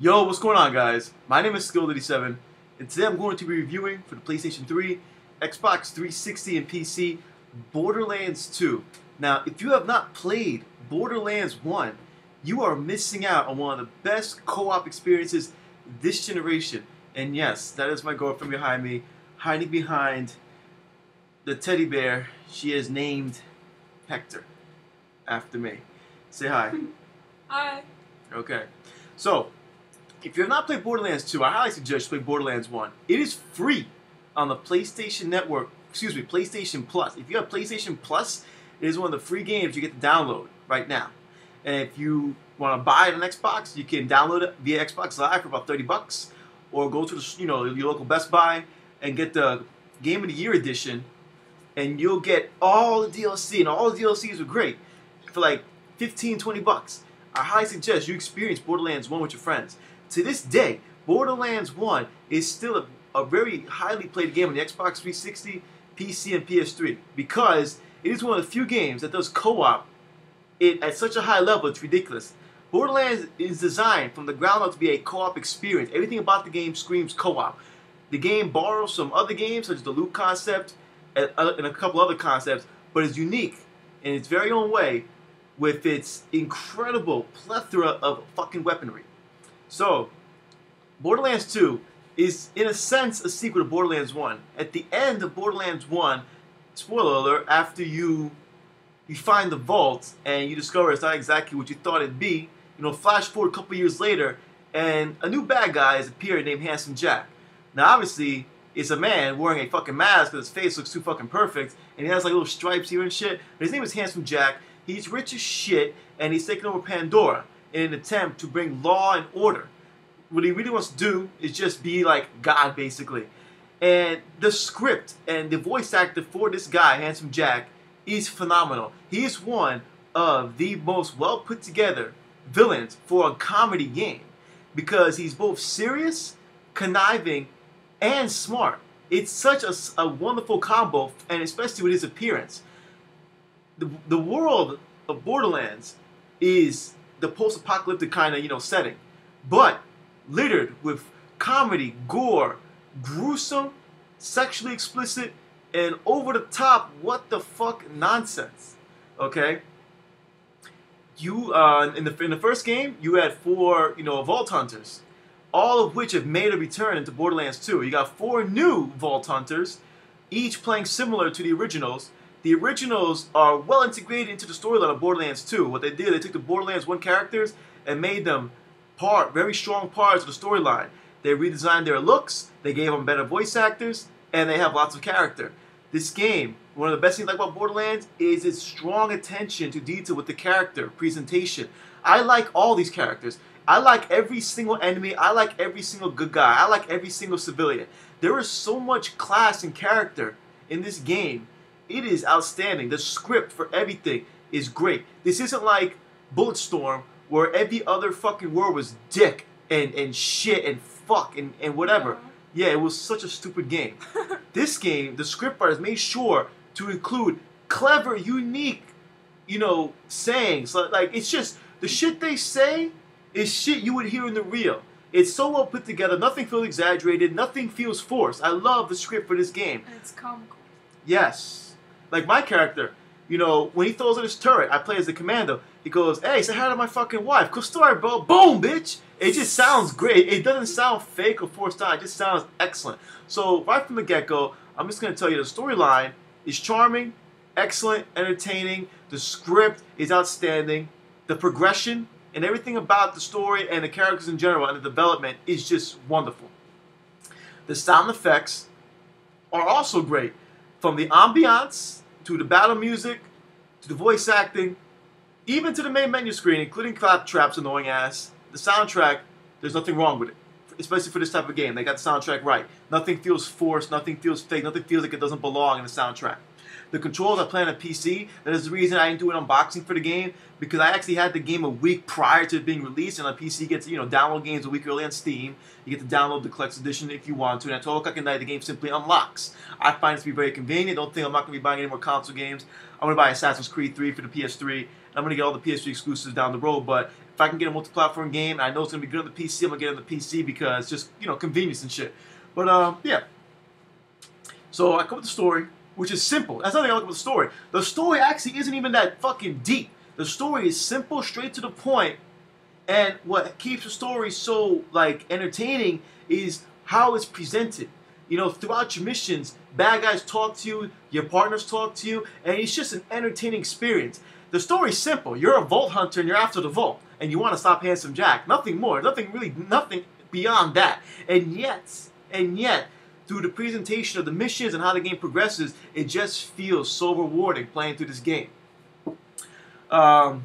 Yo, what's going on, guys? My name is Skill87, and today I'm going to be reviewing for the PlayStation 3, Xbox 360, and PC Borderlands 2. Now, if you have not played Borderlands 1, you are missing out on one of the best co-op experiences this generation. And yes, that is my girlfriend behind me, hiding behind the teddy bear she has named Hector after me. Say hi. Hi. Okay. So, if you have not played Borderlands 2, I highly suggest you play Borderlands 1. It is free on the PlayStation Network, PlayStation Plus. If you have PlayStation Plus, it is one of the free games you get to download right now. And if you want to buy it on Xbox, you can download it via Xbox Live for about $30, or go to the, your local Best Buy and get the Game of the Year edition, and you'll get all the DLC, and all the DLCs are great for like $15-20. I highly suggest you experience Borderlands 1 with your friends. To this day, Borderlands 1 is still a very highly played game on the Xbox 360, PC, and PS3 because it is one of the few games that does co-op at such a high level. It's ridiculous. Borderlands is designed from the ground up to be a co-op experience. Everything about the game screams co-op. The game borrows from other games such as the loot concept and a couple other concepts, but is unique in its very own way with its incredible plethora of fucking weaponry. So, Borderlands 2 is, in a sense, a sequel to Borderlands 1. At the end of Borderlands 1, spoiler alert, after you find the vault and you discover it's not exactly what you thought it'd be, flash forward a couple years later, and a new bad guy has appeared named Handsome Jack. Now, obviously, it's a man wearing a fucking mask because his face looks too fucking perfect, and he has like little stripes here and shit. But his name is Handsome Jack. He's rich as shit, and he's taking over Pandora in an attempt to bring law and order. What he really wants to do is just be like God, basically. And the script and the voice actor for this guy, Handsome Jack, is phenomenal. He is one of the most well put together villains for a comedy game because he's both serious, conniving, and smart. It's such a wonderful combo, and especially with his appearance. The world of Borderlands is the post-apocalyptic kind of setting, but littered with comedy, gore, gruesome, sexually explicit, and over-the-top what the fuck nonsense. Okay, you in the first game you had 4 Vault Hunters, all of which have made a return into Borderlands 2. You got 4 new Vault Hunters, each playing similar to the originals. The originals are well integrated into the storyline of Borderlands 2. What they did, they took the Borderlands 1 characters and made them very strong parts of the storyline. They redesigned their looks, they gave them better voice actors, and they have lots of character. This game, one of the best things I like about Borderlands is its strong attention to detail with the character presentation. I like all these characters. I like every single enemy. I like every single good guy. I like every single civilian. There is so much class and character in this game. It is outstanding. The script for everything is great. This isn't like Bulletstorm, where every other fucking word was dick and shit and fuck and whatever. Yeah, it was such a stupid game. This game, the script writers made sure to include clever, unique, sayings. Like, it's just, the shit they say is shit you would hear in the real. It's so well put together, nothing feels exaggerated, nothing feels forced. I love the script for this game. And it's comical. Yes. Like my character, when he throws in his turret, I play as the commando. He goes, "Hey, say hi to my fucking wife." Cool story, bro. Boom, bitch. It just sounds great. It doesn't sound fake or forced on. It just sounds excellent. So right from the get-go, I'm just going to tell you the storyline is charming, excellent, entertaining. The script is outstanding. The progression and everything about the story and the characters in general and the development is just wonderful. The sound effects are also great. From the ambiance, to the battle music, to the voice acting, even to the main menu screen, including Claptrap's annoying ass, the soundtrack, there's nothing wrong with it. Especially for this type of game. They got the soundtrack right. Nothing feels forced, nothing feels fake, nothing feels like it doesn't belong in the soundtrack. the controls I play on a PC. That is the reason I didn't do an unboxing for the game, because I actually had the game a week prior to it being released, and on PC you get to, download games a week early on Steam. You get to download the collector's edition if you want to, and at 12 o'clock at night the game simply unlocks. I find it to be very convenient. Don't think I'm not going to be buying any more console games. I'm going to buy Assassin's Creed 3 for the PS3, and I'm going to get all the PS3 exclusives down the road, but if I can get a multi-platform game, and I know it's going to be good on the PC, I'm going to get it on the PC because just, convenience and shit. But, yeah. So I come with the story, which is simple. That's nothing I like about the story. The story actually isn't even that fucking deep. The story is simple, straight to the point, and what keeps the story so, entertaining is how it's presented. Throughout your missions, bad guys talk to you, your partners talk to you, and it's just an entertaining experience. The story's simple. You're a vault hunter and you're after the vault, and you want to stop Handsome Jack. Nothing more. Nothing beyond that. And yet, through the presentation of the missions and how the game progresses, it just feels so rewarding playing through this game. Like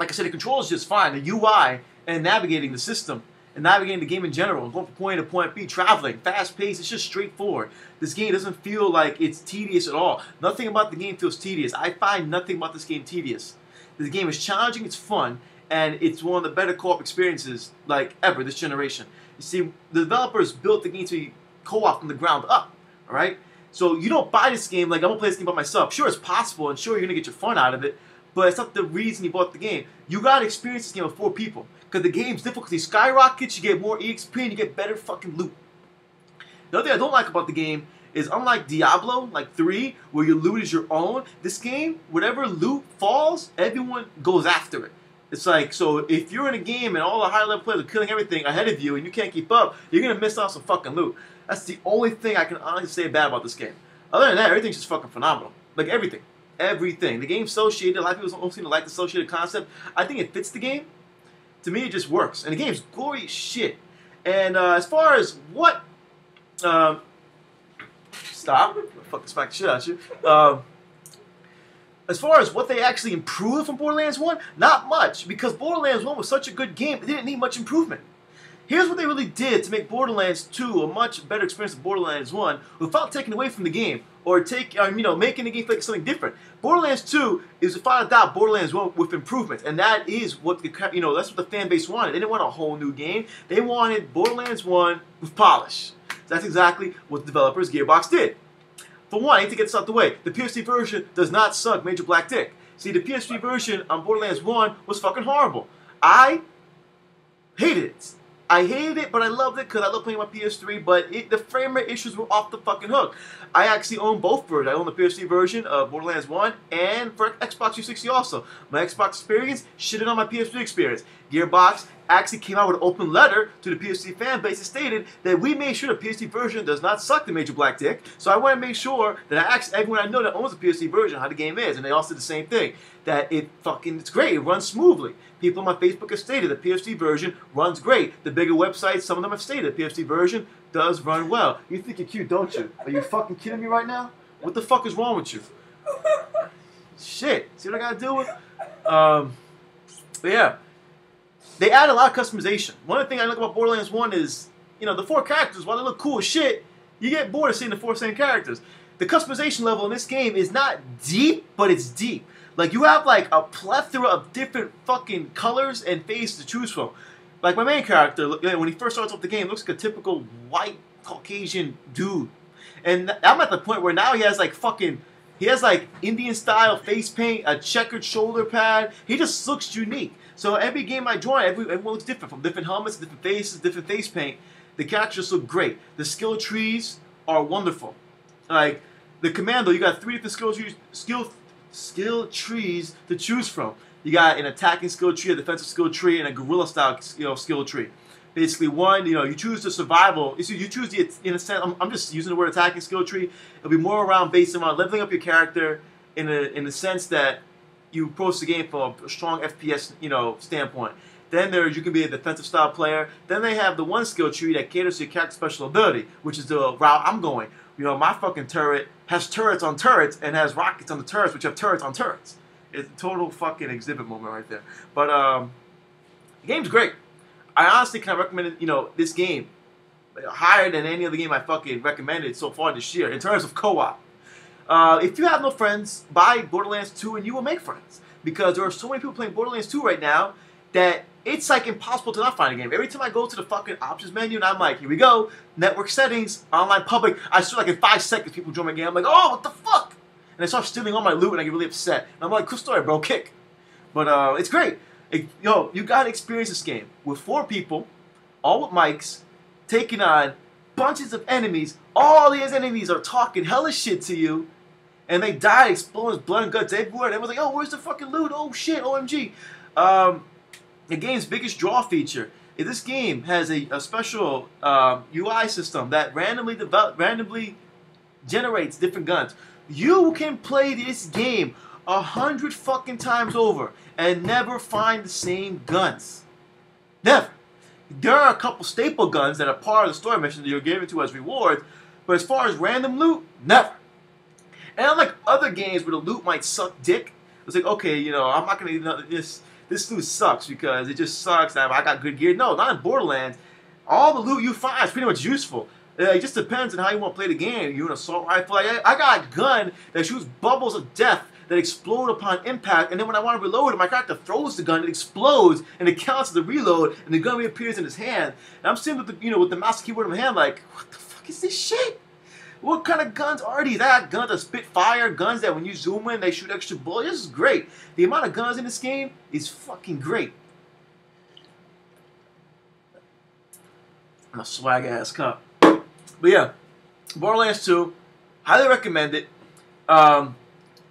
I said, the controls just fine. The UI and navigating the system and navigating the game in general, going from point A to point B, traveling, fast-paced, it's just straightforward. This game doesn't feel like it's tedious at all. Nothing about the game feels tedious. I find nothing about this game tedious. This game is challenging, it's fun, and it's one of the better co-op experiences ever this generation. You see, the developers built the game to be co-op from the ground up, alright? So you don't buy this game like, I'm going to play this game by myself. Sure, it's possible, and sure, you're going to get your fun out of it, but it's not the reason you bought the game. You got to experience this game with 4 people, because the game's difficulty skyrockets, you get more EXP, and you get better fucking loot. The other thing I don't like about the game is, unlike Diablo, 3, where your loot is your own, this game, whatever loot falls, everyone goes after it. It's so if you're in a game and all the high-level players are killing everything ahead of you and you can't keep up, you're going to miss out some fucking loot. That's the only thing I can honestly say bad about this game. Other than that, everything's just fucking phenomenal. Everything. Everything. The game's associated. A lot of people don't seem to like the associated concept. I think it fits the game. To me, it just works. And the game's gory as shit. And as far as what... stop. Fuck this back shit out you. As far as what they actually improved from Borderlands 1, not much. Because Borderlands 1 was such a good game, it didn't need much improvement. Here's what they really did to make Borderlands 2 a much better experience than Borderlands 1 without taking away from the game or making the game feel like something different. Borderlands 2 is without a doubt Borderlands 1 with improvements, and that is what that's what the fan base wanted. They didn't want a whole new game. They wanted Borderlands 1 with polish. That's exactly what the developers Gearbox did. For one, I need to get this out the way. The PS3 version does not suck Major Black Dick. See, the PS3 version on Borderlands 1 was fucking horrible. I hated it. I hated it, but I loved it because I love playing my PS3, but the frame rate issues were off the fucking hook. I actually own both versions. I own the PS3 version of Borderlands 1 and for Xbox 360 also. My Xbox experience shitted on my PS3 experience. Gearbox actually came out with an open letter to the PS3 fan base that stated that we made sure the PS3 version does not suck the Major Black Dick, so I want to make sure that I asked everyone I know that owns the PS3 version how the game is, and they all said the same thing, that it's great, it runs smoothly. People on my Facebook have stated the PS3 version runs great. The bigger websites, some of them have stated the PS3 version does run well. You think you're cute, don't you? Are you fucking kidding me right now? What the fuck is wrong with you? Shit. See what I gotta do with? But yeah. They add a lot of customization. One of the things I like about Borderlands 1 is, the 4 characters, while they look cool as shit, you get bored of seeing the 4 same characters. The customization level in this game is not deep, but it's deep. You have, a plethora of different fucking colors and faces to choose from. My main character, when he first starts off the game, looks like a typical white Caucasian dude. And I'm at the point where now he has, Indian-style face paint, a checkered shoulder pad. He just looks unique. So every game I join, everyone looks different, from different helmets, different faces, different face paint. The characters look great. The skill trees are wonderful. The Commando, you got 3 different skill trees to choose from. You got an attacking skill tree, a defensive skill tree, and a guerrilla style skill tree. Basically, one, you choose the survival. You choose the, in a sense, I'm just using the word attacking skill tree. It'll be more based around leveling up your character in the sense that you approach the game from a strong FPS, standpoint. Then you can be a defensive style player. Then they have the one skill tree that caters to your character's special ability, which is the route I'm going. My fucking turret has turrets on turrets and has rockets on the turrets, which have turrets on turrets. It's a total fucking exhibit moment right there. But the game's great. I honestly can recommend this game higher than any other game I fucking recommended so far this year in terms of co-op. If you have no friends, buy Borderlands 2 and you will make friends. Because there are so many people playing Borderlands 2 right now that it's like impossible to not find a game. Every time I go to the fucking options menu and I'm like, here we go, network settings, online public, I swear like in 5 seconds people join my game. I'm like, oh, what the fuck? And I start stealing all my loot and I get really upset. And I'm like, cool story, bro, kick. But it's great. Yo, you gotta experience this game with 4 people, all with mics, taking on bunches of enemies. All these enemies are talking hella shit to you. And they die, exploding blood and guts everywhere. And everyone's like, oh, where's the fucking loot? Oh shit, OMG. The game's biggest draw feature is this game has a special UI system that randomly generates different guns. You can play this game 100 fucking times over and never find the same guns. Never. There are a couple staple guns that are part of the story mission that you're given to as rewards, but as far as random loot, never. And unlike other games where the loot might suck dick, it's like, okay, you know, I'm not gonna, this loot sucks because it just sucks. I got good gear. No, not in Borderlands. All the loot you find is pretty much useful. It just depends on how you want to play the game. You an assault rifle? I got a gun that shoots bubbles of death that explode upon impact, and then when I want to reload it, my character throws the gun, it explodes, and it counts as a reload, and the gun reappears in his hand. And I'm sitting with the, with the mouse keyboard in my hand, like, what the fuck is this shit? What kind of guns are these? I got guns that spit fire, guns that when you zoom in, they shoot extra bullets. This is great. The amount of guns in this game is fucking great. I'm a swag ass cup. But yeah, Borderlands 2, highly recommend it.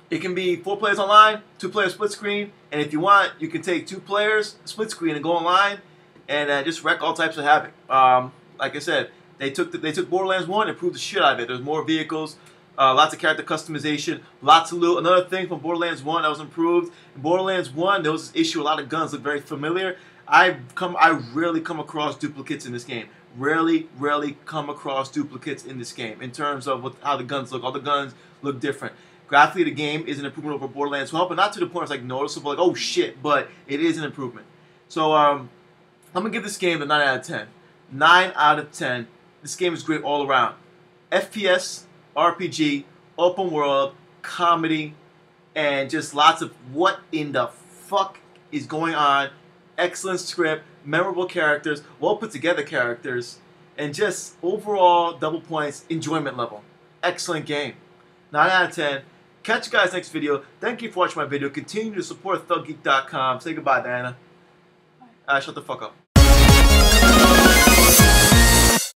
It can be 4 players online, 2-player split screen, and if you want, you can take 2 players split screen and go online and just wreck all types of havoc. Like I said, they took Borderlands 1 and improved the shit out of it. There's more vehicles, lots of character customization, lots of loot. Another thing from Borderlands 1 that was improved, in Borderlands 1 there was this issue, a lot of guns look very familiar. I rarely come across duplicates in this game. Rarely come across duplicates in this game in terms of how the guns look. All the guns look different. Graphically, the game is an improvement over Borderlands 1, but not to the point it's like noticeable, like, oh shit, but it is an improvement. So I'm going to give this game a 9 out of 10. 9 out of 10. This game is great all around. FPS, RPG, open world, comedy, and just lots of what in the fuck is going on. Excellent script, memorable characters, well put together characters, and just overall double points, enjoyment level. Excellent game. 9 out of 10. Catch you guys next video. Thank you for watching my video. Continue to support ThugGeek.com. Say goodbye, Diana. Shut the fuck up.